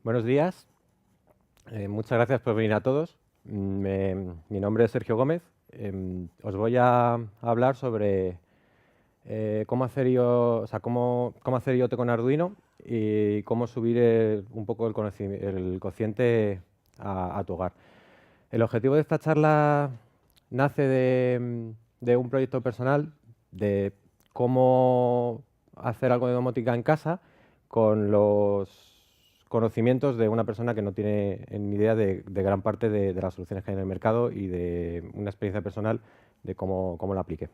Buenos días. Muchas gracias por venir a todos. Mi nombre es Sergio Gómez. Os voy a hablar sobre cómo hacer cómo hacer IoT con Arduino y cómo subir un poco el cociente a tu hogar. El objetivo de esta charla nace de un proyecto personal de cómo hacer algo de domótica en casa con los conocimientos de una persona que no tiene ni idea de gran parte de las soluciones que hay en el mercado y de una experiencia personal de cómo lo apliqué.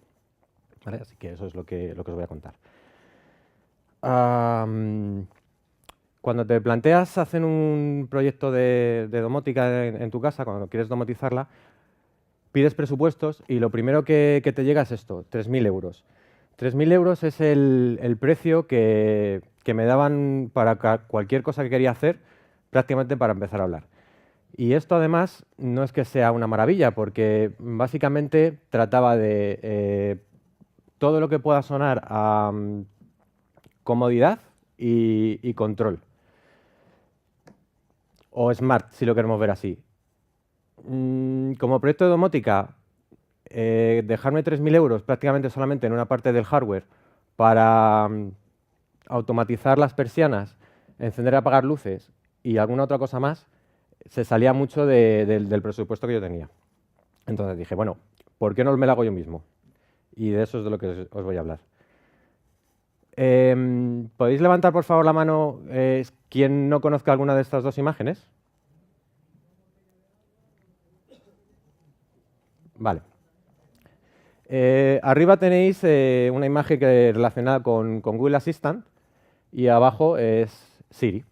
¿Vale? Así que eso es lo que os voy a contar. Cuando te planteas hacer un proyecto de domótica en tu casa, cuando quieres domotizarla, pides presupuestos y lo primero que te llega es esto, 3.000 euros. 3.000 euros es el precio que me daban para cualquier cosa que quería hacer, prácticamente para empezar a hablar. Y esto además no es que sea una maravilla, porque básicamente trataba de todo lo que pueda sonar a comodidad y control. O smart, si lo queremos ver así. Como proyecto de domótica, dejarme 3.000 euros prácticamente solamente en una parte del hardware para automatizar las persianas, encender y apagar luces y alguna otra cosa más, se salía mucho del presupuesto que yo tenía. Entonces dije, bueno, ¿por qué no me lo hago yo mismo? Y de eso es de lo que os voy a hablar. ¿Podéis levantar, por favor, la mano quien no conozca alguna de estas dos imágenes? Vale. Arriba tenéis una imagen relacionada con Google Assistant y abajo es Siri.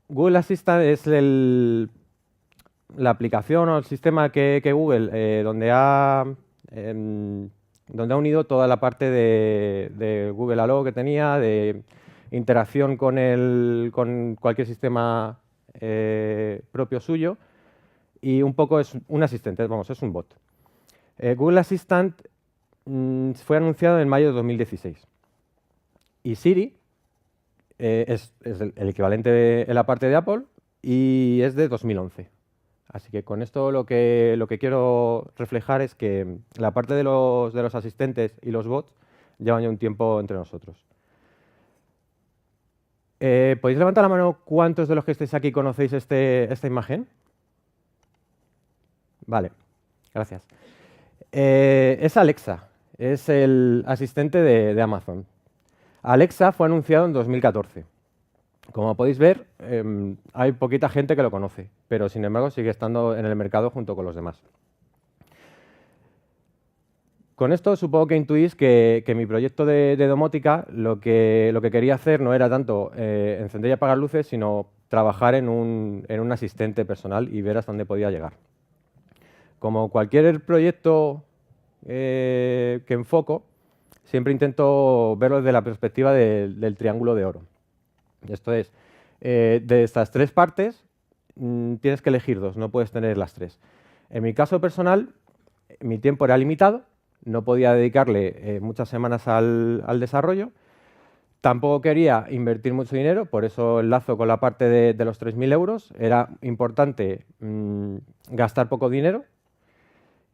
Google Assistant es la aplicación o el sistema que Google donde ha unido toda la parte de Google Allo que tenía, de interacción con cualquier sistema propio suyo, y un poco es un asistente, vamos, es un bot. Google Assistant fue anunciado en mayo de 2016 y Siri es el equivalente en la parte de Apple y es de 2011. Así que con esto lo que quiero reflejar es que la parte de los asistentes y los bots llevan ya un tiempo entre nosotros. ¿Podéis levantar la mano cuántos de los que estáis aquí conocéis esta imagen? Vale, gracias. Es Alexa, es el asistente de Amazon. Alexa fue anunciado en 2014. Como podéis ver, hay poquita gente que lo conoce, pero sin embargo sigue estando en el mercado junto con los demás. Con esto supongo que intuís que mi proyecto de domótica lo que quería hacer no era tanto encender y apagar luces, sino trabajar en un asistente personal y ver hasta dónde podía llegar. Como cualquier proyecto que enfoco, siempre intento verlo desde la perspectiva del triángulo de oro. Esto es, de estas tres partes tienes que elegir dos, no puedes tener las tres. En mi caso personal, mi tiempo era limitado, no podía dedicarle muchas semanas al desarrollo, tampoco quería invertir mucho dinero, por eso enlazo con la parte de los 3.000 euros. Era importante gastar poco dinero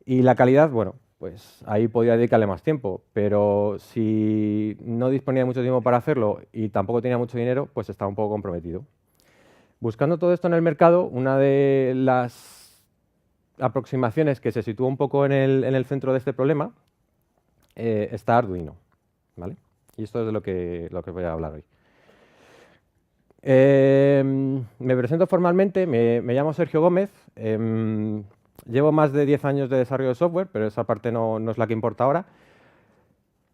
y la calidad, bueno, pues ahí podía dedicarle más tiempo, pero si no disponía de mucho tiempo para hacerlo y tampoco tenía mucho dinero, pues estaba un poco comprometido. Buscando todo esto en el mercado, una de las aproximaciones que se sitúa un poco en el centro de este problema está Arduino, ¿vale? Y esto es de lo que voy a hablar hoy. Me presento formalmente, me llamo Sergio Gómez. Llevo más de 10 años de desarrollo de software, pero esa parte no es la que importa ahora.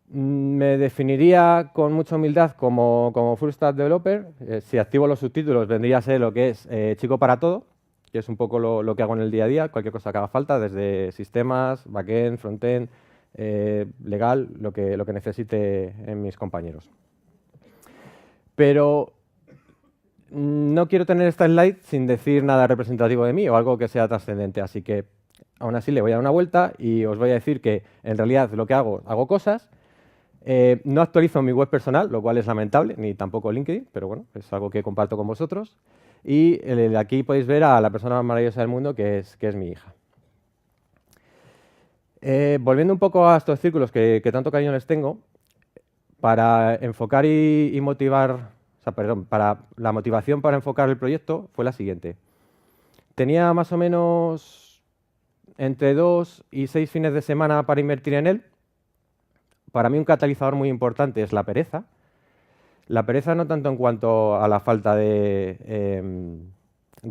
Me definiría con mucha humildad como full stack developer. Si activo los subtítulos vendría a ser lo que es chico para todo, que es un poco lo que hago en el día a día, cualquier cosa que haga falta, desde sistemas, backend, frontend, legal, lo que necesite en mis compañeros. Pero no quiero tener esta slide sin decir nada representativo de mí o algo que sea trascendente, así que aún así le voy a dar una vuelta y os voy a decir que en realidad lo que hago cosas. No actualizo mi web personal, lo cual es lamentable, ni tampoco LinkedIn, pero bueno, es algo que comparto con vosotros. Y aquí podéis ver a la persona más maravillosa del mundo, que es mi hija. Volviendo un poco a estos círculos que tanto cariño les tengo, para enfocar y motivar, o sea, perdón, para la motivación para enfocar el proyecto fue la siguiente. Tenía más o menos entre 2 y 6 fines de semana para invertir en él. Para mí un catalizador muy importante es la pereza. La pereza no tanto en cuanto a la falta de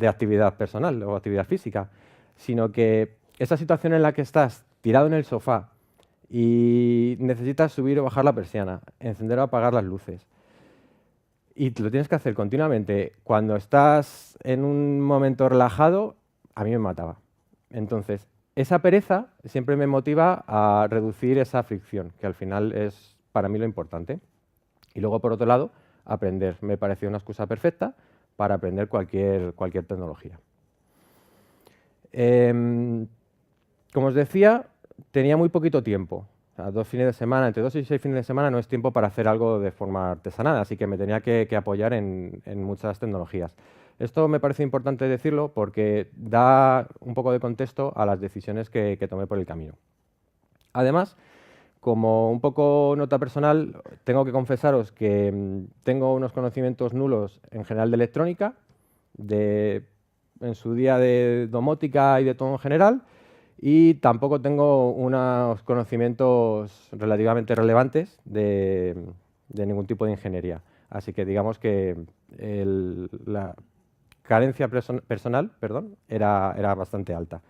actividad personal o actividad física, sino que esa situación en la que estás tirado en el sofá y necesitas subir o bajar la persiana, encender o apagar las luces, y lo tienes que hacer continuamente cuando estás en un momento relajado, a mí me mataba. Entonces, esa pereza siempre me motiva a reducir esa fricción, que al final es para mí lo importante. Y luego, por otro lado, aprender. Me pareció una excusa perfecta para aprender cualquier tecnología. Como os decía, tenía muy poquito tiempo. O sea, 2 fines de semana, entre 2 y 6 fines de semana no es tiempo para hacer algo de forma artesanal, así que me tenía que apoyar en muchas tecnologías. Esto me parece importante decirlo porque da un poco de contexto a las decisiones que tomé por el camino. Además, como un poco nota personal, tengo que confesaros que tengo unos conocimientos nulos en general de electrónica, en su día de domótica y de todo en general, y tampoco tengo unos conocimientos relativamente relevantes de ningún tipo de ingeniería. Así que digamos que la carencia personal era bastante alta.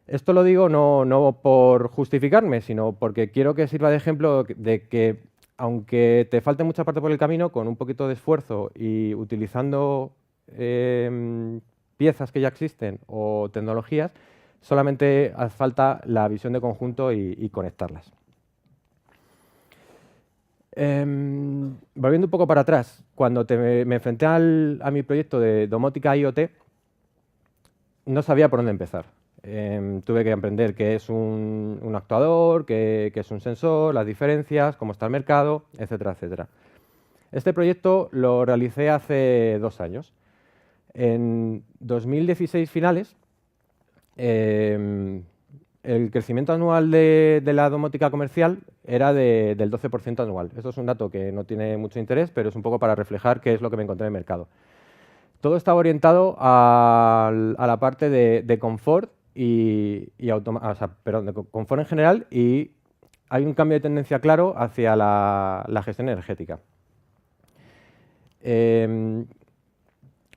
Esto lo digo no por justificarme, sino porque quiero que sirva de ejemplo de que, aunque te falte mucha parte por el camino, con un poquito de esfuerzo y utilizando piezas que ya existen o tecnologías, solamente hace falta la visión de conjunto y conectarlas. Volviendo un poco para atrás, cuando me enfrenté a mi proyecto de domótica IoT, no sabía por dónde empezar. Tuve que aprender qué es un actuador, qué es un sensor, las diferencias, cómo está el mercado, etcétera, etcétera. Este proyecto lo realicé hace 2 años. En 2016 finales, el crecimiento anual de la domótica comercial era del 12% anual. Esto es un dato que no tiene mucho interés, pero es un poco para reflejar qué es lo que me encontré en el mercado. Todo estaba orientado a la parte de confort de confort en general, y hay un cambio de tendencia claro hacia la gestión energética. Desde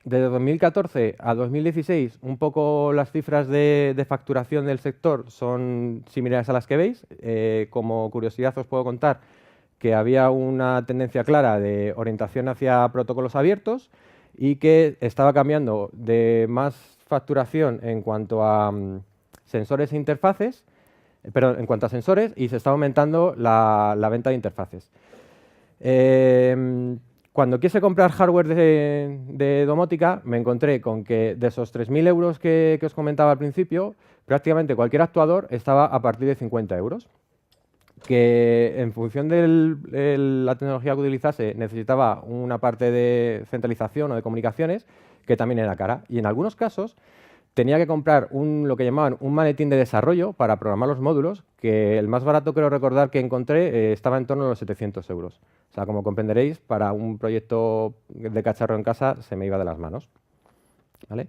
2014 a 2016, un poco las cifras de facturación del sector son similares a las que veis. Como curiosidad os puedo contar que había una tendencia clara de orientación hacia protocolos abiertos y que estaba cambiando de más facturación en cuanto a sensores e interfaces, en cuanto a sensores, y se estaba aumentando la venta de interfaces. Cuando quise comprar hardware de domótica, me encontré con que de esos 3.000 euros que os comentaba al principio, prácticamente cualquier actuador estaba a partir de 50 euros. Que en función de la tecnología que utilizase necesitaba una parte de centralización o de comunicaciones que también era cara. Y en algunos casos tenía que comprar lo que llamaban un maletín de desarrollo para programar los módulos, que el más barato, creo recordar, que encontré estaba en torno a los 700 euros. O sea, como comprenderéis, para un proyecto de cacharro en casa se me iba de las manos. ¿Vale?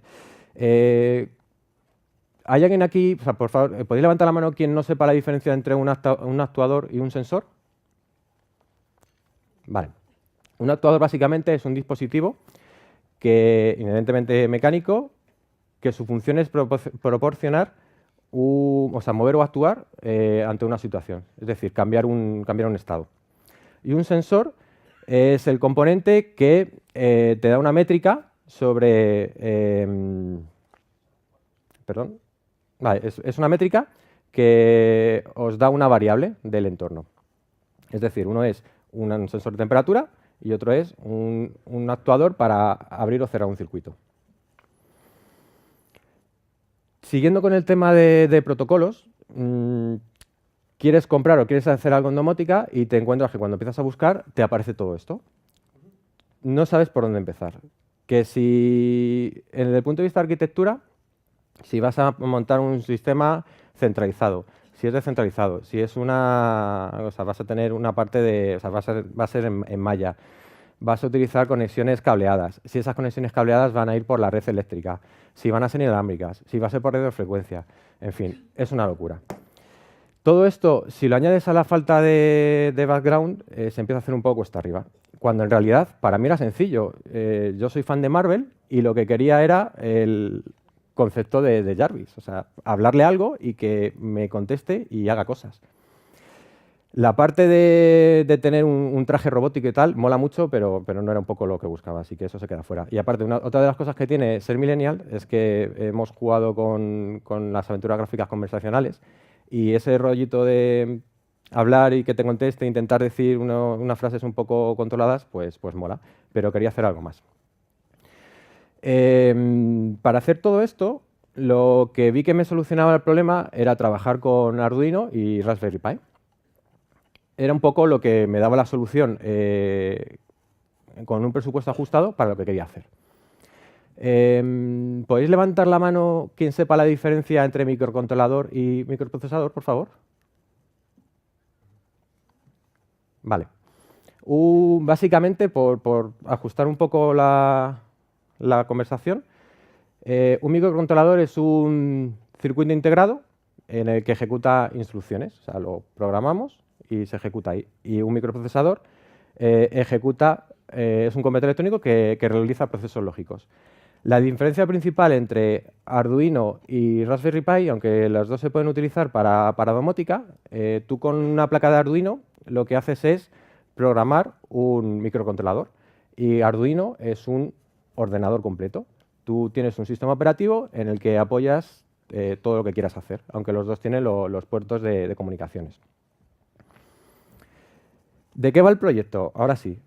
¿Hay alguien aquí? O sea, por favor, ¿podéis levantar la mano quien no sepa la diferencia entre un actuador y un sensor? Vale. Un actuador básicamente es un dispositivo inherentemente mecánico, que su función es proporcionar, mover o actuar ante una situación, es decir, cambiar un estado. Y un sensor es el componente que te da una métrica sobre... Vale, es una métrica que os da una variable del entorno. Es decir, uno es un sensor de temperatura y otro es un actuador para abrir o cerrar un circuito. Siguiendo con el tema de protocolos, quieres comprar o quieres hacer algo en domótica y te encuentras que cuando empiezas a buscar te aparece todo esto. No sabes por dónde empezar. que si, desde el punto de vista de arquitectura, si vas a montar un sistema centralizado, si es descentralizado, si es o sea, vas a tener una parte de, o sea, va a ser en malla, vas a utilizar conexiones cableadas, si esas conexiones cableadas van a ir por la red eléctrica, si van a ser inalámbricas, si va a ser por radiofrecuencia, en fin, es una locura. Todo esto, si lo añades a la falta de background, se empieza a hacer un poco cuesta arriba. Cuando en realidad, para mí era sencillo. Yo soy fan de Marvel y lo que quería era el concepto de Jarvis. O sea, hablarle algo y que me conteste y haga cosas. La parte de tener un traje robótico y tal mola mucho, pero no era un poco lo que buscaba, así que eso se queda fuera. Y aparte, otra de las cosas que tiene ser millennial es que hemos jugado con las aventuras gráficas conversacionales y ese rollito de hablar y que te conteste, intentar decir unas frases un poco controladas, pues mola, pero quería hacer algo más. Para hacer todo esto, lo que vi que me solucionaba el problema era trabajar con Arduino y Raspberry Pi. Era un poco lo que me daba la solución con un presupuesto ajustado para lo que quería hacer. ¿Podéis levantar la mano quien sepa la diferencia entre microcontrolador y microprocesador, por favor? Vale. Básicamente, por ajustar un poco la conversación, un microcontrolador es un circuito integrado en el que ejecuta instrucciones. O sea, lo programamos y se ejecuta ahí. Y un microprocesador es un componente electrónico que realiza procesos lógicos. La diferencia principal entre Arduino y Raspberry Pi, aunque las dos se pueden utilizar para domótica, tú con una placa de Arduino lo que haces es programar un microcontrolador y Arduino es un ordenador completo. Tú tienes un sistema operativo en el que apoyas todo lo que quieras hacer, aunque los dos tienen los puertos de comunicaciones. ¿De qué va el proyecto? Ahora sí.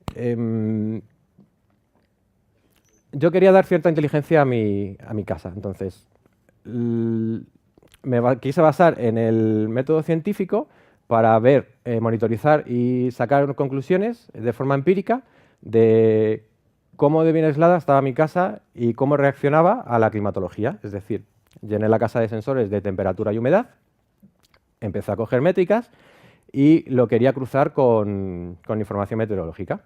Yo quería dar cierta inteligencia a mi casa, entonces quise basar en el método científico para ver, monitorizar y sacar conclusiones de forma empírica de cómo de bien aislada estaba mi casa y cómo reaccionaba a la climatología. Es decir, llené la casa de sensores de temperatura y humedad, empecé a coger métricas y lo quería cruzar con información meteorológica.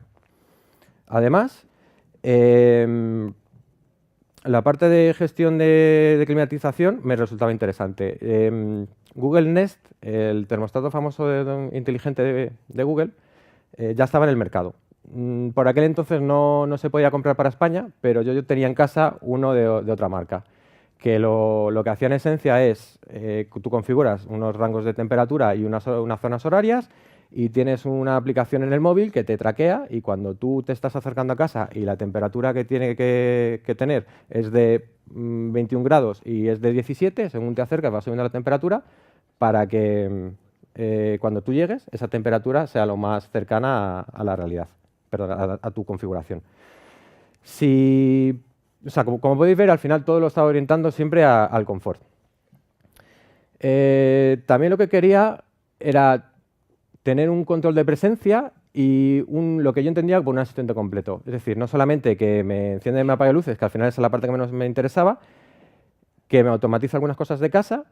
Además, la parte de gestión de climatización me resultaba interesante. Google Nest, el termostato famoso inteligente de Google, ya estaba en el mercado. Por aquel entonces no se podía comprar para España, pero yo tenía en casa uno de otra marca, que lo que hacía en esencia es, tú configuras unos rangos de temperatura y unas zonas horarias y tienes una aplicación en el móvil que te traquea y cuando tú te estás acercando a casa y la temperatura que tiene que tener es de 21 grados y es de 17, según te acercas va subiendo la temperatura para que cuando tú llegues esa temperatura sea lo más cercana a la realidad, perdón, a tu configuración. O sea, como podéis ver, al final todo lo estaba orientando siempre al confort. También lo que quería era tener un control de presencia y lo que yo entendía como un asistente completo. Es decir, no solamente que me enciende y me apague luces, que al final esa es la parte que menos me interesaba, que me automatiza algunas cosas de casa,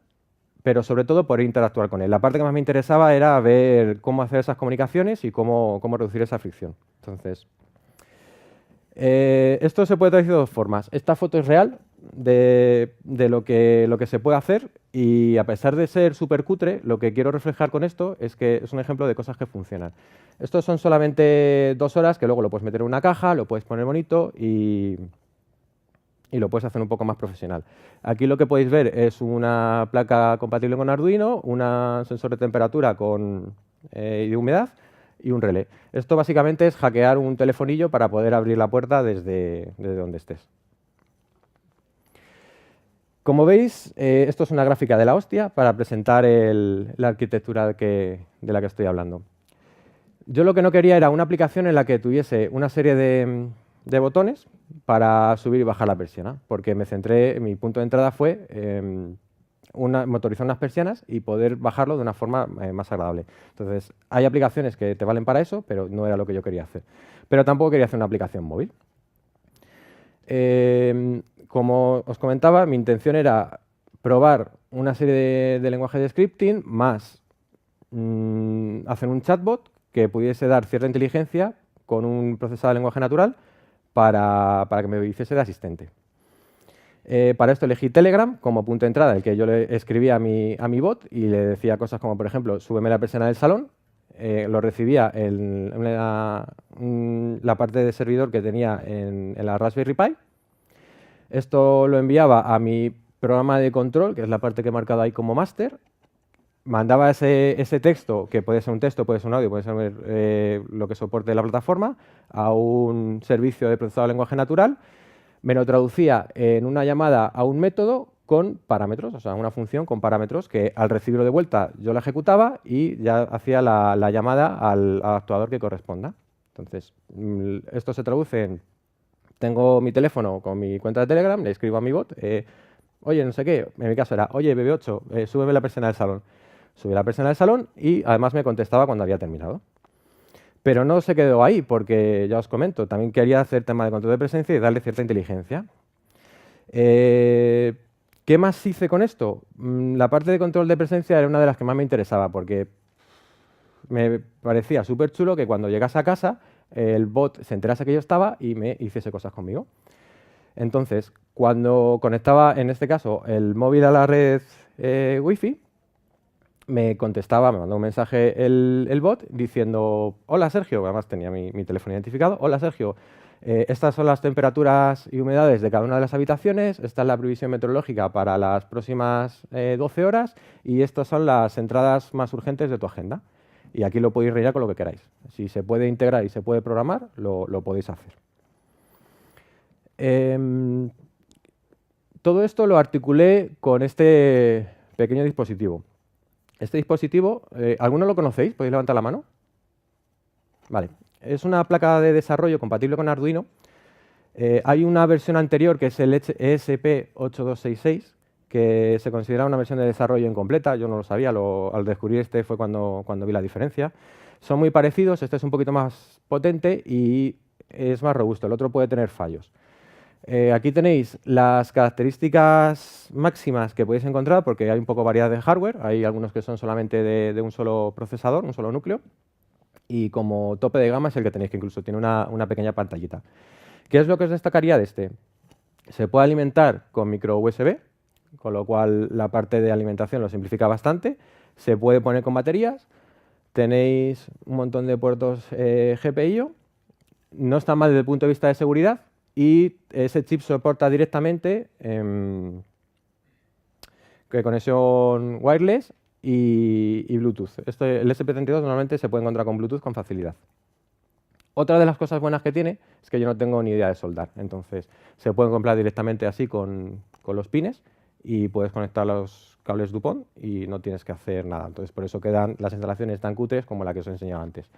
pero sobre todo poder interactuar con él. La parte que más me interesaba era ver cómo hacer esas comunicaciones y cómo reducir esa fricción. Entonces, esto se puede traducir de dos formas. Esta foto es real de lo que se puede hacer y a pesar de ser súper cutre, lo que quiero reflejar con esto es que es un ejemplo de cosas que funcionan. Estos son solamente 2 horas que luego lo puedes meter en una caja, lo puedes poner bonito y lo puedes hacer un poco más profesional. Aquí lo que podéis ver es una placa compatible con Arduino, un sensor de temperatura y de humedad y un relé. Esto básicamente es hackear un telefonillo para poder abrir la puerta desde donde estés. Como veis, esto es una gráfica de la hostia para presentar la arquitectura de la que estoy hablando. Yo lo que no quería era una aplicación en la que tuviese una serie de botones para subir y bajar la persiana, porque mi punto de entrada fue motorizar unas persianas y poder bajarlo de una forma más agradable. Entonces, hay aplicaciones que te valen para eso, pero no era lo que yo quería hacer. Pero tampoco quería hacer una aplicación móvil. Como os comentaba, mi intención era probar una serie de lenguajes de scripting más hacer un chatbot que pudiese dar cierta inteligencia con un procesador de lenguaje natural para que me hiciese de asistente. Para esto elegí Telegram como punto de entrada, el que yo le escribía a mi bot y le decía cosas como, por ejemplo, súbeme la persiana del salón. Lo recibía en la parte de servidor que tenía en la Raspberry Pi. Esto lo enviaba a mi programa de control, que es la parte que he marcado ahí como máster. Mandaba ese texto, que puede ser un texto, puede ser un audio, puede ser lo que soporte la plataforma, a un servicio de procesador de lenguaje natural. Me lo traducía en una llamada a un método con parámetros, o sea, una función con parámetros que al recibirlo de vuelta yo la ejecutaba y ya hacía la llamada al actuador que corresponda. Entonces, esto se traduce en, tengo mi teléfono con mi cuenta de Telegram, le escribo a mi bot, oye, no sé qué, en mi caso era, oye, BB8, súbeme la persiana del salón. Subí la persiana del salón y además me contestaba cuando había terminado. Pero no se quedó ahí, porque ya os comento, también quería hacer tema de control de presencia y darle cierta inteligencia. ¿Qué más hice con esto? La parte de control de presencia era una de las que más me interesaba, porque me parecía súper chulo que cuando llegase a casa el bot se enterase que yo estaba y me hiciese cosas conmigo. Entonces, cuando conectaba, en este caso, el móvil a la red Wi-Fi, me contestaba, me mandó un mensaje el bot diciendo, hola Sergio, además tenía mi teléfono identificado, hola Sergio, estas son las temperaturas y humedades de cada una de las habitaciones, esta es la previsión meteorológica para las próximas 12 horas y estas son las entradas más urgentes de tu agenda. Y aquí lo podéis rellenar con lo que queráis. Si se puede integrar y se puede programar, lo podéis hacer. Todo esto lo articulé con este pequeño dispositivo. Este dispositivo, ¿alguno lo conocéis? ¿Podéis levantar la mano? Vale. Es una placa de desarrollo compatible con Arduino. Hay una versión anterior que es el ESP8266, que se considera una versión de desarrollo incompleta. Yo no lo sabía, al descubrir este fue cuando vi la diferencia. Son muy parecidos, este es un poquito más potente y es más robusto. El otro puede tener fallos. Aquí tenéis las características máximas que podéis encontrar, porque hay un poco variedad de hardware. Hay algunos que son solamente de un solo procesador, un solo núcleo. Y como tope de gama es el que tenéis, que incluso tiene una pequeña pantallita. ¿Qué es lo que os destacaría de este? Se puede alimentar con micro USB, con lo cual la parte de alimentación lo simplifica bastante. Se puede poner con baterías. Tenéis un montón de puertos GPIO. No está mal desde el punto de vista de seguridad. Y ese chip soporta directamente conexión wireless y Bluetooth. El SP32 normalmente se puede encontrar con Bluetooth con facilidad. Otra de las cosas buenas que tiene es que yo no tengo ni idea de soldar. Entonces se pueden comprar directamente así con los pines y puedes conectar los cables DuPont y no tienes que hacer nada. Entonces por eso quedan las instalaciones tan cutres como la que os he enseñado antes.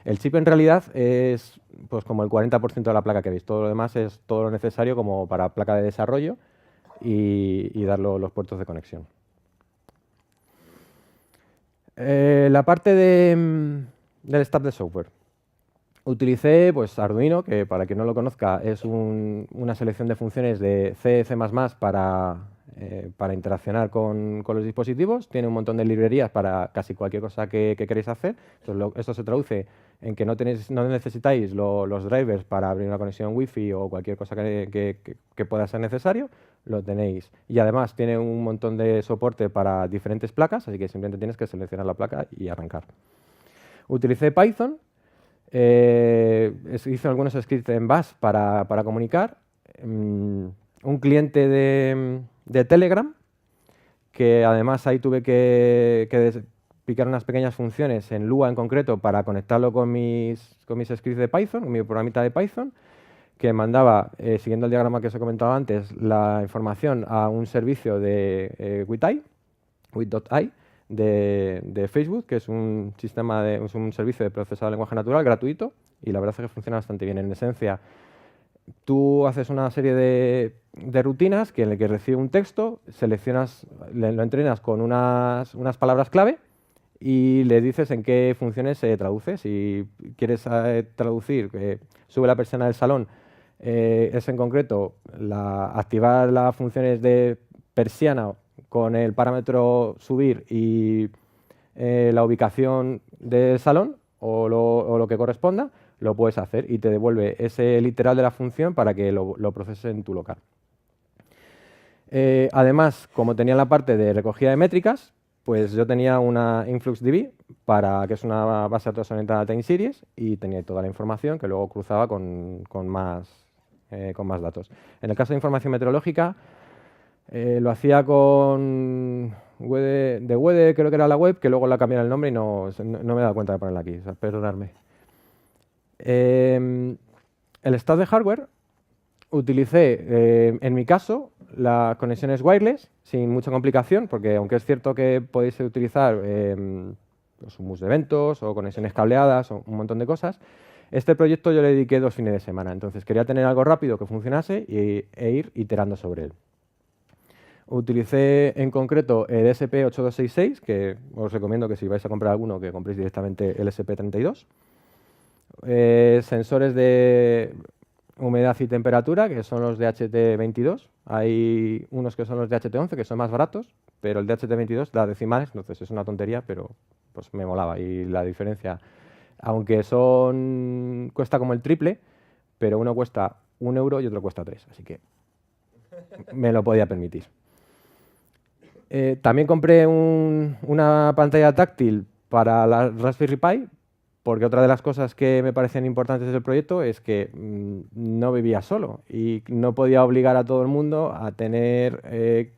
El chip en realidad es pues, como el 40% de la placa que veis. Todo lo demás es todo lo necesario como para placa de desarrollo y dar los puertos de conexión. La parte del stack de software. Utilicé pues, Arduino, que para quien no lo conozca es una selección de funciones de C, C++ para interaccionar con los dispositivos. Tiene un montón de librerías para casi cualquier cosa que queréis hacer. Esto se traduce en que no necesitáis los drivers para abrir una conexión Wi-Fi o cualquier cosa que pueda ser necesario. Lo tenéis. Y además tiene un montón de soporte para diferentes placas, así que simplemente tienes que seleccionar la placa y arrancar. Utilicé Python. Hice algunos scripts en Bash para comunicar. Un cliente de Telegram, que además ahí tuve que picar unas pequeñas funciones en Lua en concreto para conectarlo con mis scripts de Python, con mi programita de Python, que mandaba, siguiendo el diagrama que os he comentado antes, la información a un servicio de Wit.ai, de Facebook, que es un servicio de procesador de lenguaje natural gratuito, y la verdad es que funciona bastante bien. En esencia, tú haces una serie de rutinas en las que recibe un texto, lo entrenas con unas palabras clave y le dices en qué funciones se traduce. Si quieres traducir, sube la persiana del salón, Es en concreto activar las funciones de persiana con el parámetro subir y la ubicación del salón o lo que corresponda, lo puedes hacer y te devuelve ese literal de la función para que lo proceses en tu local. Además, como tenía la parte de recogida de métricas, pues yo tenía una InfluxDB, que es una base de datos orientada a time series, y tenía toda la información que luego cruzaba con más datos. En el caso de información meteorológica, lo hacía con Weather, creo que era la web, que luego la cambiaron el nombre y no me he dado cuenta de ponerla aquí, o sea, perdonadme. El stack de hardware utilicé, en mi caso, las conexiones wireless sin mucha complicación, porque aunque es cierto que podéis utilizar los humus de eventos o conexiones cableadas o un montón de cosas, este proyecto yo le dediqué 2 fines de semana, entonces quería tener algo rápido que funcionase e ir iterando sobre él. Utilicé en concreto el SP8266, que os recomiendo que si vais a comprar alguno que compréis directamente el SP32. Sensores de humedad y temperatura, que son los de HT22. Hay unos que son los de HT11, que son más baratos, pero el de HT22 da decimales, entonces es una tontería, pero pues me molaba. Y la diferencia, aunque cuesta como el triple, pero uno cuesta 1 euro y otro cuesta 3, así que me lo podía permitir. También compré una pantalla táctil para la Raspberry Pi, porque otra de las cosas que me parecían importantes del proyecto es que no vivía solo y no podía obligar a todo el mundo a tener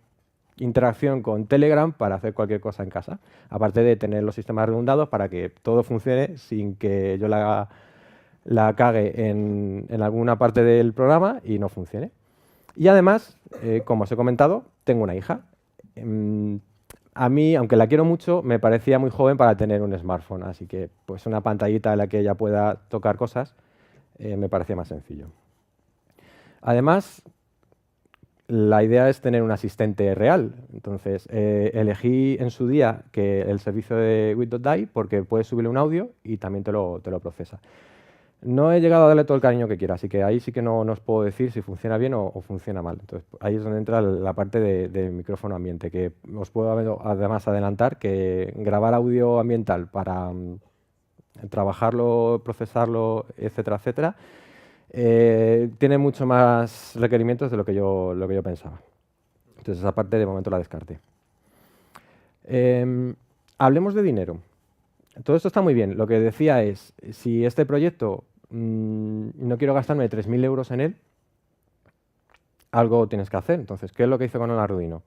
interacción con Telegram para hacer cualquier cosa en casa, aparte de tener los sistemas redundados para que todo funcione sin que yo la cague en alguna parte del programa y no funcione. Y además, como os he comentado, tengo una hija. A mí, aunque la quiero mucho, me parecía muy joven para tener un smartphone, así que pues una pantallita en la que ella pueda tocar cosas me parecía más sencillo. Además, la idea es tener un asistente real, entonces elegí en su día que el servicio de Wit.dai porque puedes subirle un audio y también te lo procesa. No he llegado a darle todo el cariño que quiera, así que ahí sí que no os puedo decir si funciona bien o funciona mal. Entonces, ahí es donde entra la parte de micrófono ambiente, que os puedo además adelantar que grabar audio ambiental para trabajarlo, procesarlo, etcétera, etcétera, tiene mucho más requerimientos de lo que yo pensaba. Entonces, esa parte de momento la descarté. Hablemos de dinero. Todo esto está muy bien. Lo que decía es, si este proyecto no quiero gastarme 3.000 euros en él, algo tienes que hacer. Entonces, ¿qué es lo que hice con el Arduino?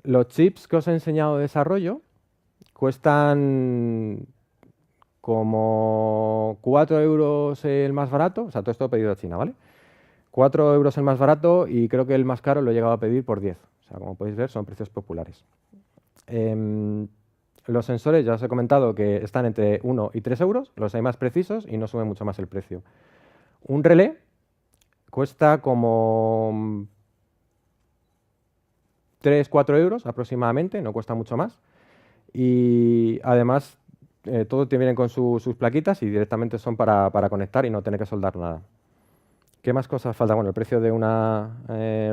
Los chips que os he enseñado de desarrollo cuestan como 4 euros el más barato, o sea, todo esto pedido a China, ¿vale? 4 euros el más barato y creo que el más caro lo he llegado a pedir por 10. O sea, como podéis ver, son precios populares. Los sensores, ya os he comentado que están entre 1 y 3 euros, los hay más precisos y no sube mucho más el precio. Un relé cuesta como 3-4 euros aproximadamente, no cuesta mucho más. Y además, todo te vienen con sus plaquitas y directamente son para conectar y no tener que soldar nada. ¿Qué más cosas faltan? Bueno, el precio de una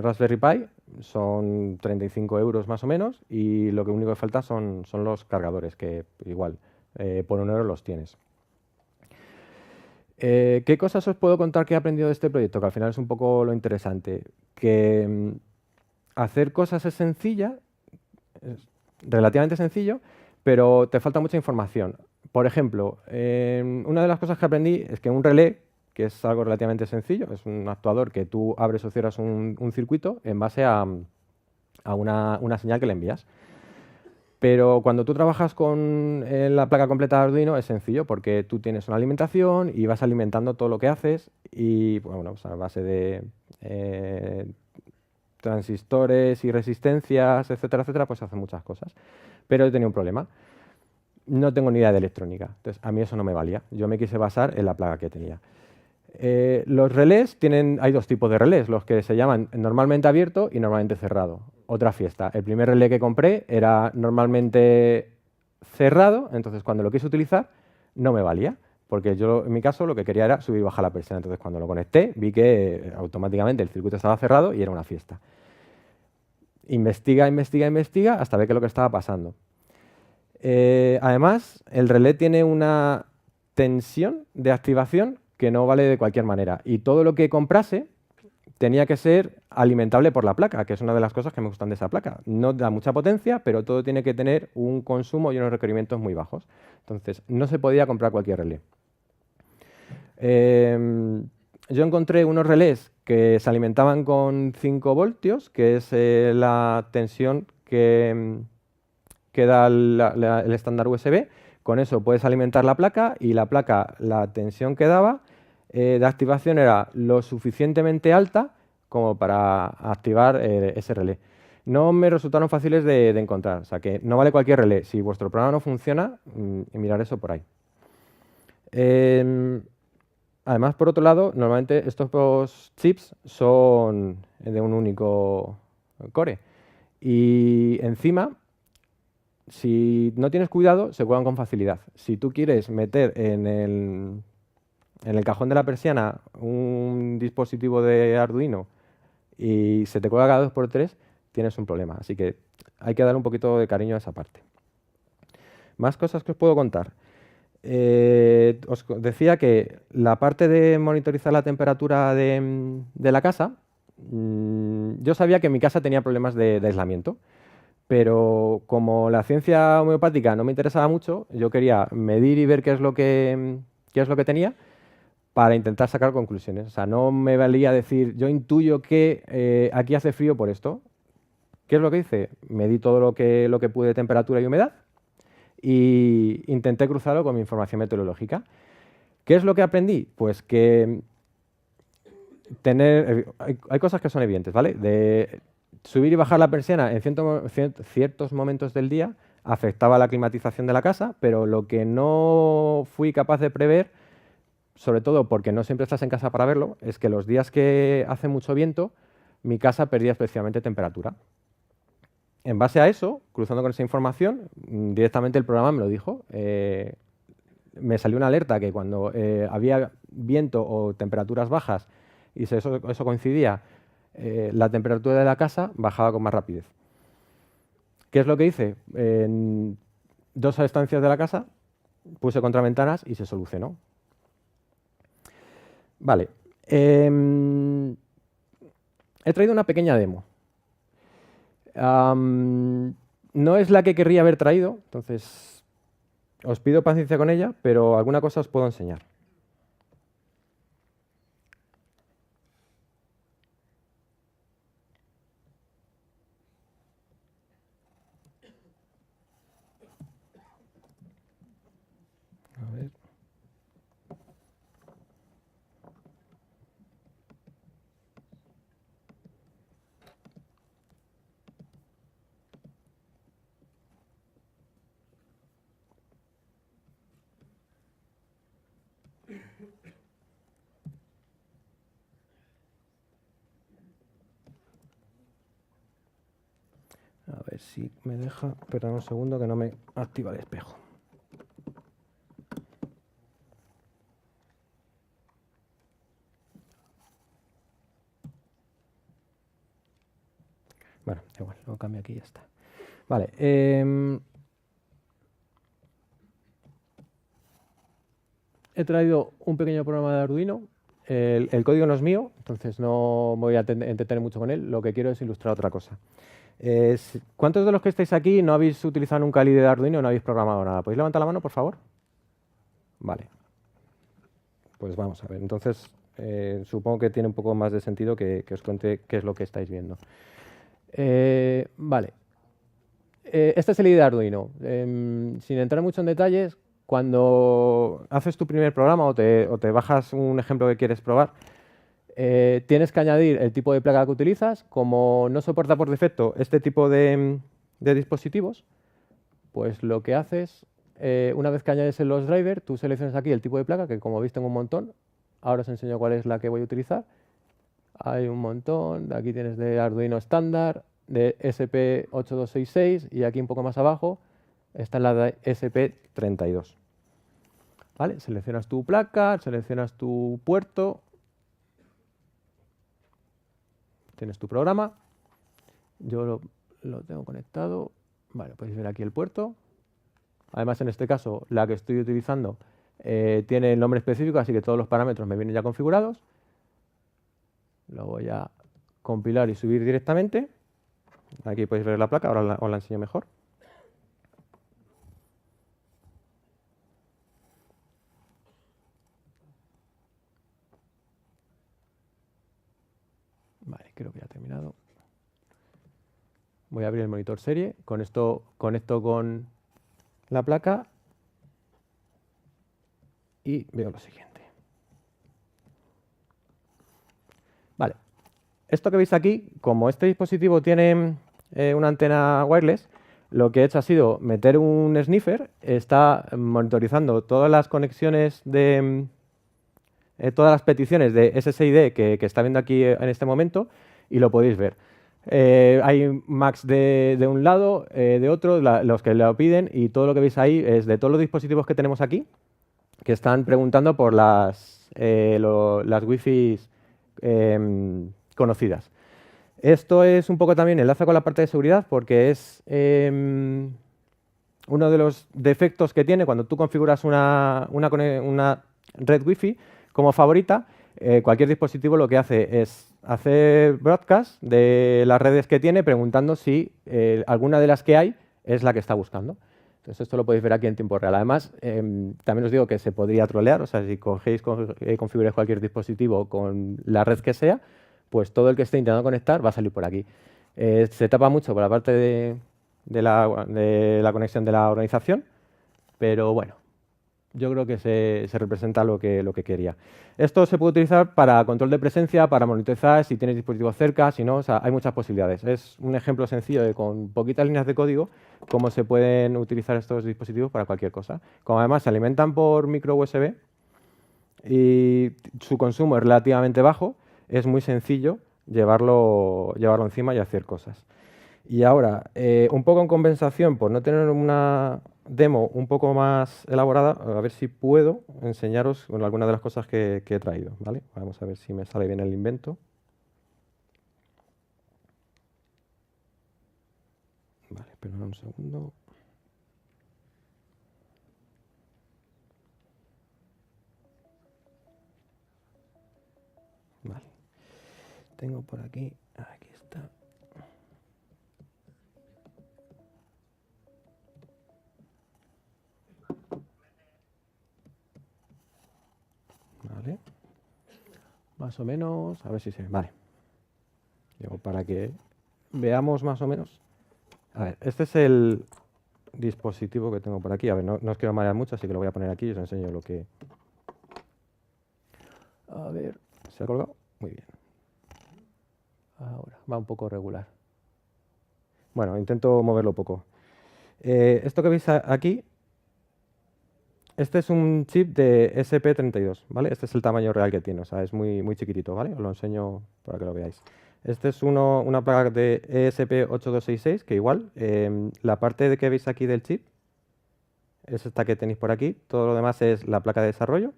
Raspberry Pi son 35 euros más o menos y lo único que falta son los cargadores, que igual por 1 euro los tienes. ¿Qué cosas os puedo contar que he aprendido de este proyecto? Que al final es un poco lo interesante. Que hacer cosas es sencilla, es relativamente sencillo, pero te falta mucha información. Por ejemplo, una de las cosas que aprendí es que un relé, que es algo relativamente sencillo, es un actuador que tú abres o cierras un circuito en base a una señal que le envías. Pero cuando tú trabajas con la placa completa de Arduino es sencillo porque tú tienes una alimentación y vas alimentando todo lo que haces y bueno, pues a base de transistores y resistencias, etcétera, etcétera, pues hace muchas cosas. Pero he tenido un problema. No tengo ni idea de electrónica, entonces a mí eso no me valía. Yo me quise basar en la placa que tenía. Los relés hay 2 tipos de relés, los que se llaman normalmente abierto y normalmente cerrado. Otra fiesta. El primer relé que compré era normalmente cerrado, entonces cuando lo quise utilizar no me valía. porque yo en mi caso lo que quería era subir y bajar la persiana. Entonces cuando lo conecté vi que automáticamente el circuito estaba cerrado y era una fiesta. Investiga, investiga, investiga hasta ver qué es lo que estaba pasando. Además, el relé tiene una tensión de activación que no vale de cualquier manera. Y todo lo que comprase tenía que ser alimentable por la placa, que es una de las cosas que me gustan de esa placa. No da mucha potencia, pero todo tiene que tener un consumo y unos requerimientos muy bajos. Entonces, no se podía comprar cualquier relé. Yo encontré unos relés que se alimentaban con 5 voltios, que es la tensión que da el estándar USB. Con eso puedes alimentar la placa y la placa, la tensión que daba de activación era lo suficientemente alta como para activar ese relé. No me resultaron fáciles de encontrar, o sea que no vale cualquier relé. Si vuestro programa no funciona, mirar eso por ahí. Además, por otro lado, normalmente estos dos chips son de un único core. Y encima, si no tienes cuidado, se cuelgan con facilidad. Si tú quieres meter en el cajón de la persiana un dispositivo de Arduino y se te cuelga cada 2x3, tienes un problema. Así que hay que dar un poquito de cariño a esa parte. Más cosas que os puedo contar. Os decía que la parte de monitorizar la temperatura de la casa, yo sabía que mi casa tenía problemas de aislamiento, pero como la ciencia homeopática no me interesaba mucho, yo quería medir y ver qué es lo que tenía para intentar sacar conclusiones. O sea, no me valía decir, yo intuyo que aquí hace frío por esto. ¿Qué es lo que hice? Medí todo lo que pude de temperatura y humedad y intenté cruzarlo con mi información meteorológica. ¿Qué es lo que aprendí? Pues que hay cosas que son evidentes, ¿vale? De subir y bajar la persiana en ciertos momentos del día afectaba la climatización de la casa, pero lo que no fui capaz de prever, sobre todo porque no siempre estás en casa para verlo, es que los días que hace mucho viento, mi casa perdía especialmente temperatura. En base a eso, cruzando con esa información, directamente el programa me lo dijo. Me salió una alerta que cuando había viento o temperaturas bajas y eso coincidía, la temperatura de la casa bajaba con más rapidez. ¿Qué es lo que hice? En 2 estancias de la casa puse contraventanas y se solucionó. Vale. He traído una pequeña demo. No es la que querría haber traído, entonces os pido paciencia con ella, pero alguna cosa os puedo enseñar. A ver. A ver si me deja. Espera un segundo que no me activa el espejo. Bueno, igual, lo cambio aquí y ya está. Vale. He traído un pequeño programa de Arduino. El código no es mío, entonces no me voy a entretener mucho con él. Lo que quiero es ilustrar otra cosa. ¿Cuántos de los que estáis aquí no habéis utilizado nunca el IDE de Arduino o no habéis programado nada? ¿Podéis levantar la mano, por favor? Vale. Pues vamos a ver. Entonces, supongo que tiene un poco más de sentido que os cuente qué es lo que estáis viendo. Vale. Este es el IDE de Arduino. Sin entrar mucho en detalles, cuando haces tu primer programa o te bajas un ejemplo que quieres probar, tienes que añadir el tipo de placa que utilizas. Como no soporta por defecto este tipo de dispositivos, pues lo que haces, una vez que añades en los drivers, tú seleccionas aquí el tipo de placa, que como veis tengo un montón. Ahora os enseño cuál es la que voy a utilizar. Hay un montón. Aquí tienes de Arduino estándar, de SP8266 y aquí un poco más abajo está la de SP32. ¿vale? Seleccionas tu placa, seleccionas tu puerto, tienes tu programa. Yo lo tengo conectado. Vale, podéis ver aquí el puerto. Además, en este caso, la que estoy utilizando tiene el nombre específico, así que todos los parámetros me vienen ya configurados. Lo voy a compilar y subir directamente. Aquí podéis ver la placa, ahora os la enseño mejor. Vale, creo que ya ha terminado. Voy a abrir el monitor serie. Con esto conecto con la placa y veo lo siguiente. Vale. Esto que veis aquí, como este dispositivo tiene una antena wireless, lo que he hecho ha sido meter un sniffer, está monitorizando todas las conexiones de todas las peticiones de SSID que está viendo aquí en este momento y lo podéis ver. Hay Macs de un lado, de otro, los que lo piden, y todo lo que veis ahí es de todos los dispositivos que tenemos aquí que están preguntando por las Wi-Fi conocidas. Esto es un poco también enlaza con la parte de seguridad porque es uno de los defectos que tiene cuando tú configuras una red Wi-Fi como favorita. Cualquier dispositivo lo que hace es hacer broadcast de las redes que tiene preguntando si alguna de las que hay es la que está buscando. Entonces esto lo podéis ver aquí en tiempo real. Además, también os digo que se podría trolear, o sea, si cogéis, configuráis cualquier dispositivo con la red que sea, pues todo el que esté intentando conectar va a salir por aquí. Se tapa mucho por la parte de la conexión de la organización, pero bueno, yo creo que se representa lo que quería. Esto se puede utilizar para control de presencia, para monitorizar si tienes dispositivos cerca, si no, o sea, hay muchas posibilidades. Es un ejemplo sencillo de con poquitas líneas de código cómo se pueden utilizar estos dispositivos para cualquier cosa. Como además se alimentan por micro USB y su consumo es relativamente bajo, es muy sencillo llevarlo encima y hacer cosas. Y ahora, un poco en compensación por no tener una demo un poco más elaborada, a ver si puedo enseñaros algunas de las cosas que he traído, ¿vale? Vamos a ver si me sale bien el invento. Vale, espera un segundo. Vale. Tengo por aquí está. Vale. Más o menos, a ver si se ve. Vale. Digo, para que veamos más o menos. A ver, este es el dispositivo que tengo por aquí. A ver, no os quiero marear mucho, así que lo voy a poner aquí y os enseño lo que... A ver, ¿se ha colgado? Muy bien. Ahora, va un poco regular. Bueno, intento moverlo poco. Esto que veis aquí, este es un chip de SP32, ¿vale? Este es el tamaño real que tiene, o sea, es muy, muy chiquitito, ¿vale? Os lo enseño para que lo veáis. Este es una placa de ESP8266, que igual, la parte que veis aquí del chip es esta que tenéis por aquí, todo lo demás es la placa de desarrollo.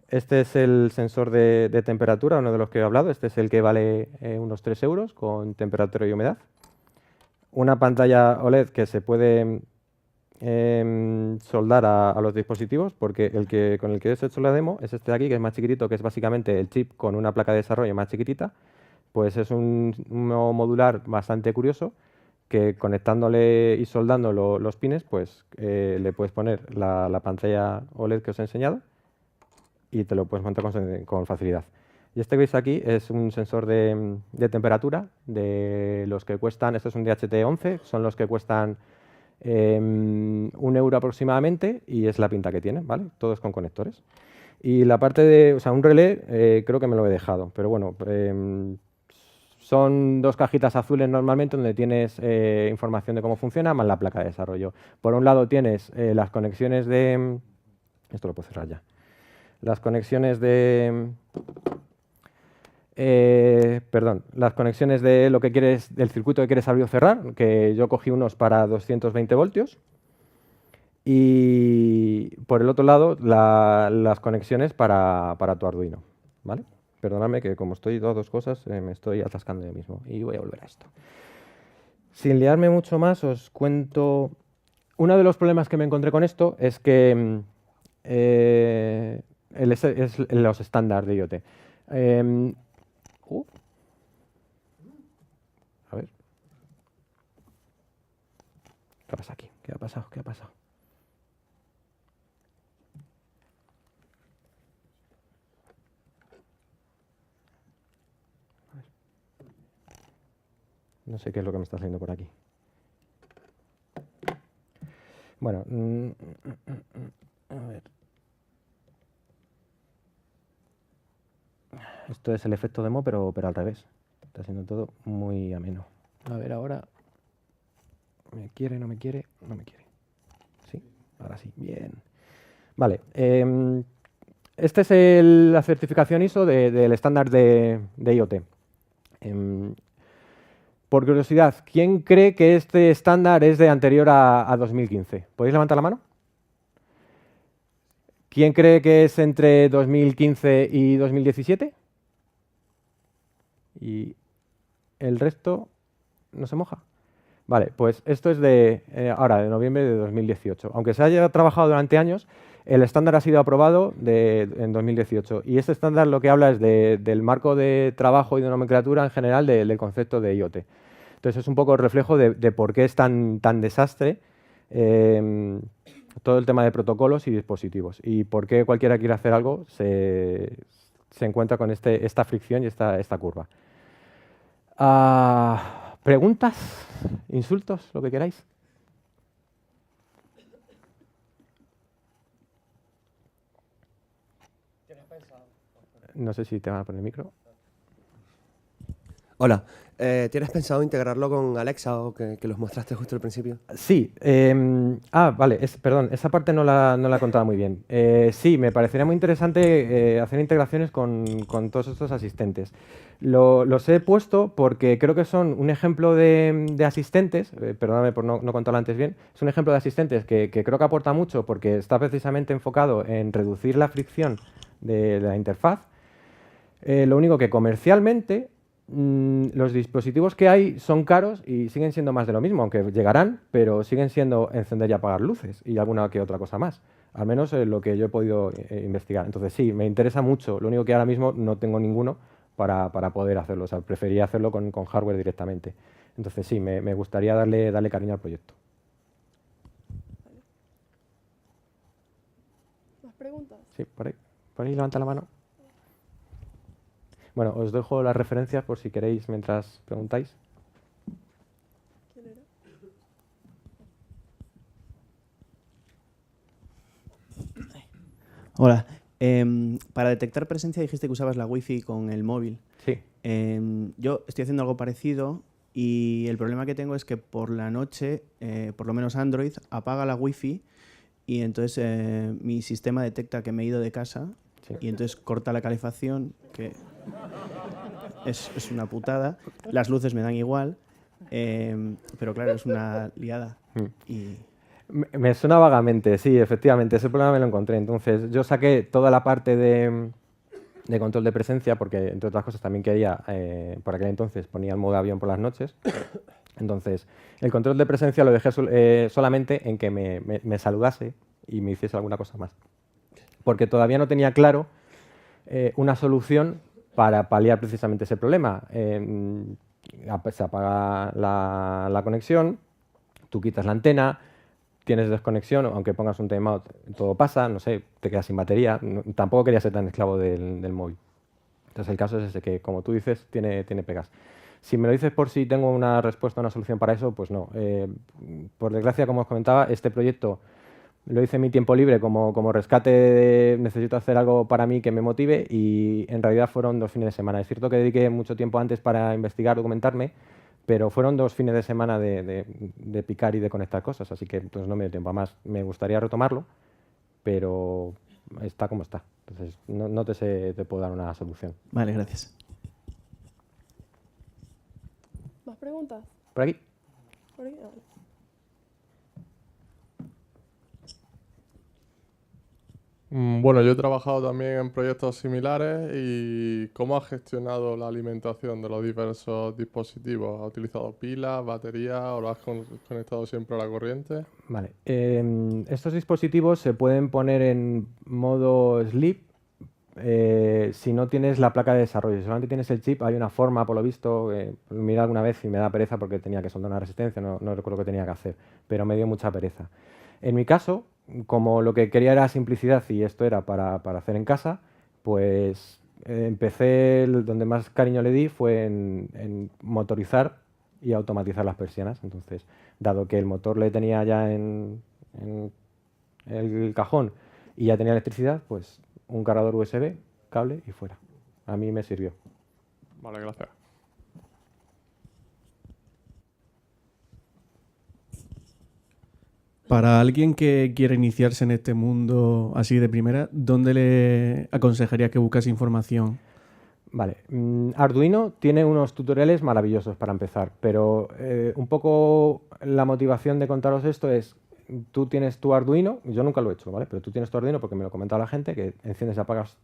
Este es el sensor de temperatura, uno de los que he hablado, este es el que vale unos 3 euros con temperatura y humedad. Una pantalla OLED que se puede soldar a los dispositivos, porque con el que he hecho la demo es este de aquí, que es más chiquitito, que es básicamente el chip con una placa de desarrollo más chiquitita. Pues es un modular bastante curioso, que conectándole y soldando los pines, pues le puedes poner la pantalla OLED que os he enseñado y te lo puedes montar con facilidad. Y este que veis aquí es un sensor de temperatura de los que cuestan, este es un DHT11, son los que cuestan 1 euro aproximadamente y es la pinta que tiene, ¿vale? Todos con conectores. Y la parte de, o sea, un relé creo que me lo he dejado, pero bueno, son 2 cajitas azules normalmente donde tienes información de cómo funciona más la placa de desarrollo. Por un lado tienes las conexiones de... Esto lo puedo cerrar ya. Las conexiones de... las conexiones de lo que quieres, del circuito que quieres abrir o cerrar, que yo cogí unos para 220 voltios. y por el otro lado las conexiones para tu Arduino, ¿vale? Perdonadme que como estoy dos cosas me estoy atascando yo mismo y voy a volver a esto. Sin liarme mucho más os cuento... Uno de los problemas que me encontré con esto es que es los estándares de IoT. Em, a ver. ¿Qué pasa aquí? ¿Qué ha pasado? ¿Qué ha pasado? No sé qué es lo que me está haciendo por aquí. Bueno, a ver. Esto es el efecto demo, pero al revés. Está siendo todo muy ameno. A ver ahora. ¿Me quiere? ¿No me quiere? No me quiere. Sí, ahora sí. Bien. Vale. Esta es la certificación ISO del estándar de IoT. Por curiosidad, ¿quién cree que este estándar es de anterior a 2015? ¿Podéis levantar la mano? ¿Quién cree que es entre 2015 y 2017? ¿Y el resto no se moja? Vale, pues esto es de ahora, de noviembre de 2018. Aunque se haya trabajado durante años, el estándar ha sido aprobado en 2018. Y este estándar lo que habla es del marco de trabajo y de nomenclatura en general del concepto de IoT. Entonces es un poco el reflejo de por qué es tan desastre todo el tema de protocolos y dispositivos. Y por qué cualquiera que quiera hacer algo se encuentra con esta fricción y esta curva. ¿Preguntas? ¿Insultos? Lo que queráis. No sé si te van a poner el micro. Hola, ¿tienes pensado integrarlo con Alexa o que los mostraste justo al principio? Sí. Vale. Perdón, esa parte no la he contado muy bien. Sí, me parecería muy interesante hacer integraciones con todos estos asistentes. Los he puesto porque creo que son un ejemplo de asistentes, perdóname por no contarlo antes bien, es un ejemplo de asistentes que creo que aporta mucho porque está precisamente enfocado en reducir la fricción de la interfaz. Lo único que comercialmente los dispositivos que hay son caros y siguen siendo más de lo mismo, aunque llegarán, pero siguen siendo encender y apagar luces y alguna que otra cosa más. Al menos lo que yo he podido investigar. Entonces sí, me interesa mucho. Lo único que ahora mismo no tengo ninguno para poder hacerlo. O sea, preferiría hacerlo con hardware directamente. Entonces sí, me gustaría darle cariño al proyecto. ¿Más preguntas? Sí, por ahí levanta la mano. Bueno, os dejo las referencias por si queréis mientras preguntáis. ¿Quién era? Hola. Para detectar presencia dijiste que usabas la Wi-Fi con el móvil. Sí. Yo estoy haciendo algo parecido y el problema que tengo es que por la noche, por lo menos Android, apaga la Wi-Fi y entonces mi sistema detecta que me he ido de casa Sí. y entonces corta la calefacción, que es una putada. Las luces me dan igual, pero claro, es una liada. Y Me suena vagamente, sí, efectivamente, ese problema me lo encontré. Entonces, yo saqué toda la parte de control de presencia, porque entre otras cosas también quería, por aquel entonces ponía el modo avión por las noches. Entonces, el control de presencia lo dejé solamente en que me saludase y me hiciese alguna cosa más. Porque todavía no tenía claro una solución para paliar precisamente ese problema. Se apaga la conexión, tú quitas la antena, tienes desconexión, aunque pongas un timeout, todo pasa, no sé, te quedas sin batería. Tampoco quería ser tan esclavo del móvil. Entonces el caso es ese, que como tú dices, tiene pegas. Si me lo dices por si tengo una respuesta, una solución para eso, pues no. Por desgracia, como os comentaba, este proyecto lo hice en mi tiempo libre como rescate, necesito hacer algo para mí que me motive y en realidad fueron 2 fines de semana. Es cierto que dediqué mucho tiempo antes para investigar, documentarme, pero fueron 2 fines de semana de picar y de conectar cosas, así que pues no me dio tiempo. Además, me gustaría retomarlo, pero está como está. Entonces, no te puedo dar una solución. vale, gracias. ¿Más preguntas? ¿Por aquí? ¿Por ahí? Ah, vale. Bueno, yo he trabajado también en proyectos similares y ¿cómo has gestionado la alimentación de los diversos dispositivos? ¿Has utilizado pilas, baterías o lo has conectado siempre a la corriente? Vale. Estos dispositivos se pueden poner en modo sleep si no tienes la placa de desarrollo. Si solamente tienes el chip, hay una forma, por lo visto, miré alguna vez y me da pereza porque tenía que soldar una resistencia, no recuerdo qué tenía que hacer, pero me dio mucha pereza. En mi caso, como lo que quería era simplicidad y esto era para hacer en casa, pues empecé, donde más cariño le di fue en motorizar y automatizar las persianas. Entonces, dado que el motor le tenía ya en el cajón y ya tenía electricidad, pues un cargador USB, cable y fuera. A mí me sirvió. Vale, gracias. Para alguien que quiere iniciarse en este mundo así de primera, ¿dónde le aconsejaría que buscase información? Vale, Arduino tiene unos tutoriales maravillosos para empezar, pero un poco la motivación de contaros esto es, tú tienes tu Arduino, yo nunca lo he hecho, ¿vale? Pero tú tienes tu Arduino porque me lo comentaba la gente, que enciendes y apagas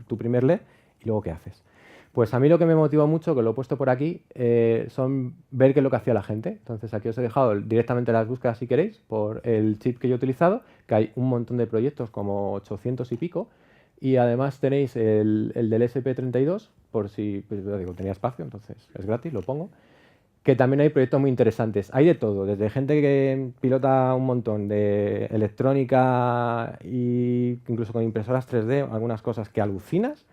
tu primer LED y luego ¿qué haces? Pues a mí lo que me motiva mucho, que lo he puesto por aquí, son ver qué es lo que hacía la gente. Entonces aquí os he dejado directamente las búsquedas si queréis, por el chip que yo he utilizado, que hay un montón de proyectos, como 800 y pico, y además tenéis el del SP32, por si, pues, yo digo, tenía espacio, entonces es gratis, lo pongo. Que también hay proyectos muy interesantes. Hay de todo, desde gente que pilota un montón de electrónica e incluso con impresoras 3D, algunas cosas que alucinas,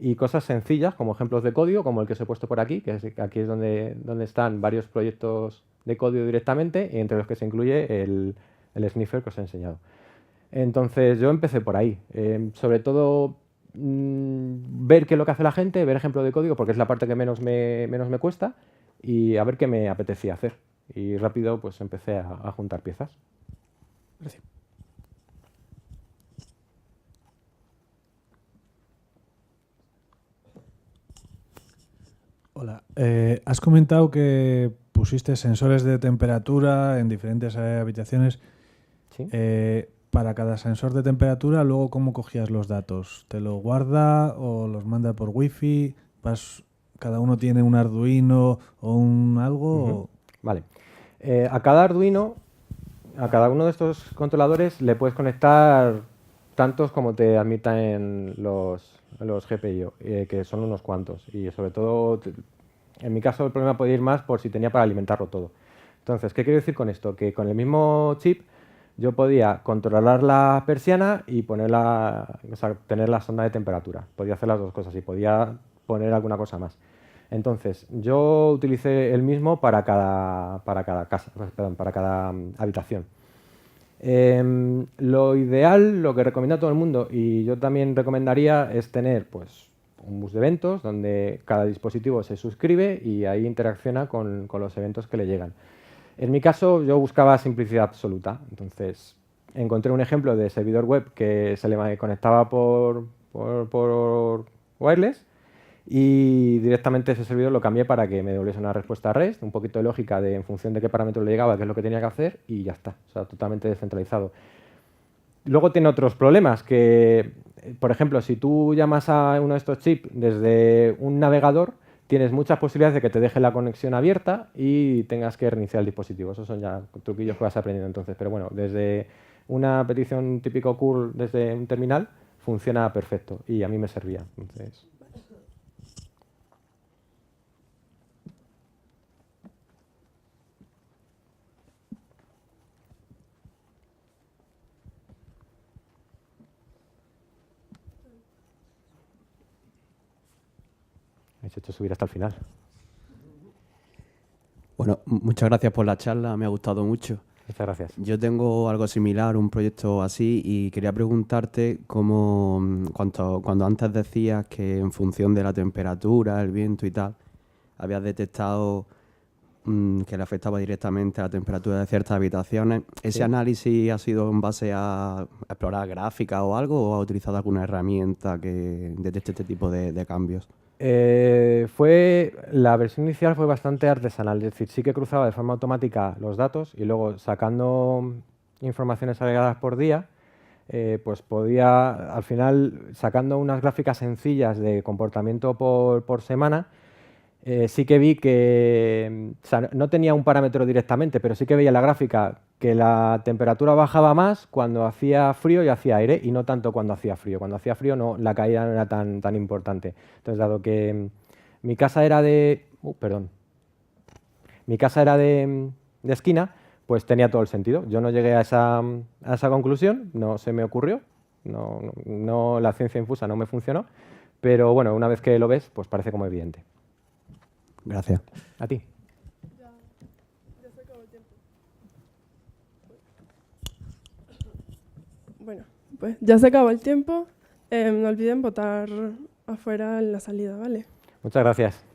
y cosas sencillas como ejemplos de código, como el que os he puesto por aquí, aquí es donde están varios proyectos de código directamente, y entre los que se incluye el sniffer que os he enseñado. Entonces yo empecé por ahí, sobre todo ver qué es lo que hace la gente, ver ejemplos de código, porque es la parte que menos me cuesta, y a ver qué me apetecía hacer. Y rápido pues empecé a juntar piezas. Gracias. Hola, has comentado que pusiste sensores de temperatura en diferentes habitaciones. ¿Sí? Para cada sensor de temperatura, luego, ¿cómo cogías los datos? ¿Te lo guarda o los manda por wifi? ¿Cada uno tiene un Arduino o un algo? Ujú. Vale. A cada Arduino, a cada uno de estos controladores le puedes conectar tantos como te admitan los GPIO, que son unos cuantos. Y sobre todo, en mi caso el problema puede ir más por si tenía para alimentarlo todo. Entonces, ¿qué quiero decir con esto? Que con el mismo chip yo podía controlar la persiana y tener la sonda de temperatura. Podía hacer las dos cosas y podía poner alguna cosa más. Entonces, yo utilicé el mismo para cada casa, perdón, para cada habitación. Lo ideal, lo que recomiendo a todo el mundo, y yo también recomendaría, es tener pues, un bus de eventos donde cada dispositivo se suscribe y ahí interacciona con los eventos que le llegan. En mi caso, yo buscaba simplicidad absoluta. Entonces, encontré un ejemplo de servidor web que se le conectaba por wireless y directamente ese servidor lo cambié para que me devolviese una respuesta REST, un poquito de lógica en función de qué parámetro le llegaba, qué es lo que tenía que hacer y ya está. O sea, totalmente descentralizado. Luego tiene otros problemas que, por ejemplo, si tú llamas a uno de estos chips desde un navegador, tienes muchas posibilidades de que te deje la conexión abierta y tengas que reiniciar el dispositivo. Esos son ya truquillos que vas aprendiendo entonces. Pero bueno, desde una petición típico curl desde un terminal funciona perfecto y a mí me servía. Entonces, me he hecho subir hasta el final. Bueno, muchas gracias por la charla, me ha gustado mucho. Muchas gracias. Yo tengo algo similar, un proyecto así, y quería preguntarte cómo, cuando antes decías que en función de la temperatura, el viento y tal, habías detectado que le afectaba directamente a la temperatura de ciertas habitaciones. ¿Ese Sí. análisis ha sido en base a explorar gráficas o algo, o has utilizado alguna herramienta que detecte este tipo de cambios? La versión inicial fue bastante artesanal, es decir, sí que cruzaba de forma automática los datos y luego sacando informaciones agregadas por día, pues podía, al final, sacando unas gráficas sencillas de comportamiento por semana, sí que vi que, o sea, no tenía un parámetro directamente, pero sí que veía en la gráfica que la temperatura bajaba más cuando hacía frío y hacía aire, y no tanto cuando hacía frío. Cuando hacía frío no, la caída no era tan importante. Entonces, dado que mi casa era mi casa era de esquina, pues tenía todo el sentido. Yo no llegué a esa conclusión, no se me ocurrió, la ciencia infusa no me funcionó, pero bueno, una vez que lo ves, pues parece como evidente. Gracias. A ti. Ya se acabó el tiempo. Bueno, pues ya se acabó el tiempo. No olviden votar afuera en la salida, ¿vale? Muchas gracias.